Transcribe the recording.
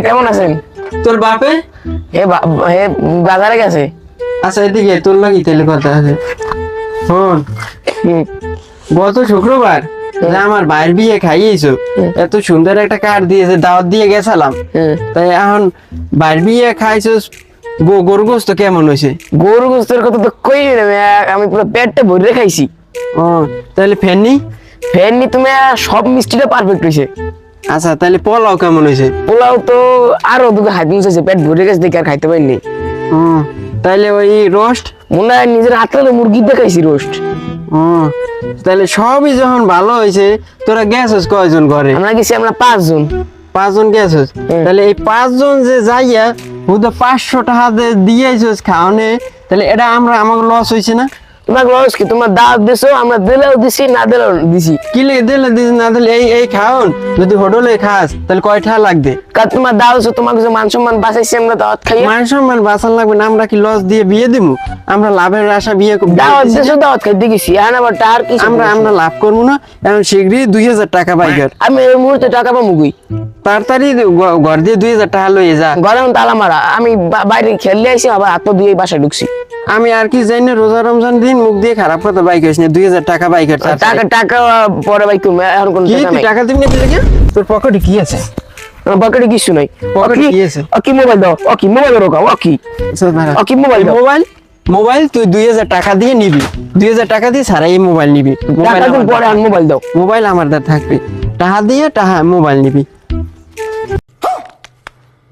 কেমন আছেন? তোর বাপে বাজারে গেছে। আচ্ছা এদিকে তোর লাগি তেলে কথা আছে। শোন, গত শুক্রবার আমার ভাইয়ের বিয়ে খাইয়েছো, এত সুন্দর একটা কার্ড দিয়েছে, দাওয়াত দিয়ে গেছিলাম। তাই এখন ভাইয়ের বিয়ে খাইছো, গরু গোস্ত কেমন হয়েছে? গরু গোস্তের কথা তো কই না, আমি পুরো পেটটা ভরে খাইছি। ও তাহলে ফেননি তুমি সব মিষ্টিটা পারফেক্ট হয়েছে। আচ্ছা তাহলে পোলাও কেমন হয়েছে? পোলাও তো আরো দুটো হাত মুছেছে, পেট ভরে গেছে দেখে আর খাইতে পারিনি। তাহলে ওই রোস্ট মনে হয় নিজের হাতে মুরগি দেখাইছি রোস্ট। তাহলে সবই যখন ভালো হয়েছে, তোরা গেছস কয়জন ঘরে? আমরা গেছি আমরা 5 জন। 5 জন গেছস? তাহলে এই 5 জন যে যাইয়া হুদা 500 টাকা দিয়েছস খাওয়ানে, তাহলে এটা আমাকে লস হয়েছে না? তোমার লস কি? তোমার দাওয়াত দিছো, আমরা দিলেও দিছি, না দিলেও দিছি। কি লে দিলে দিস না দিলে এই খাওন যদি হোটেলে খাস তাহলে কয় টাকা লাগবে? কারণ তোমার দাওয়াত হচ্ছে, তোমার কিছু মান সম্মান বাঁচাইছি আমরা দাওয়াত খাই। মান সম্মান বাঁচান লাগবে না? আমরা কি লস দিয়ে বিয়ে দিমু? আমরা লাভের আশা বিয়ে করব। দাওয়াত দিছো, দাওয়াত খাইতে গেছি, এখন আবার টাকার কি? আমরা লাভ করবো না? এখন শীঘ্রই 2000 টাকা বাইকার। আমি এই মুহূর্তে টাকা পাবো কই? তাড়াতাড়ি ঘর দিয়ে 2000 টাকা লইয়ে যা। ঘরে তালা মারা, আমি বাইরে খেললে আইছি, আবার হাত দিয়ে বাসায় ঢুকছি। আমি আর কি জানি না, রোজা রমজান দিন মুখ দিয়ে খারাপ কথা বাইক হয়েছে না। 2000 টাকা বাইকের টাকা পরে বাইক এখন কোন টাকা নাই। টাকা দিবি না দিলে কি? তোর পকেটে কি আছে? আমার পকেটে কিছু নাই। পকেটে কি আছে? কি মোবাইল দাও, কি মোবাইল রাখো, কি মোবাইল দাও। মোবাইল তুই 2000 টাকা দিয়ে নিবি, 2000 টাকা দিয়ে সারা এই মোবাইল নিবি। টাকা দিন পরে আর মোবাইল দাও। মোবাইল আমার দ্বারা থাকবে, টাকা দিয়ে মোবাইল নিবি।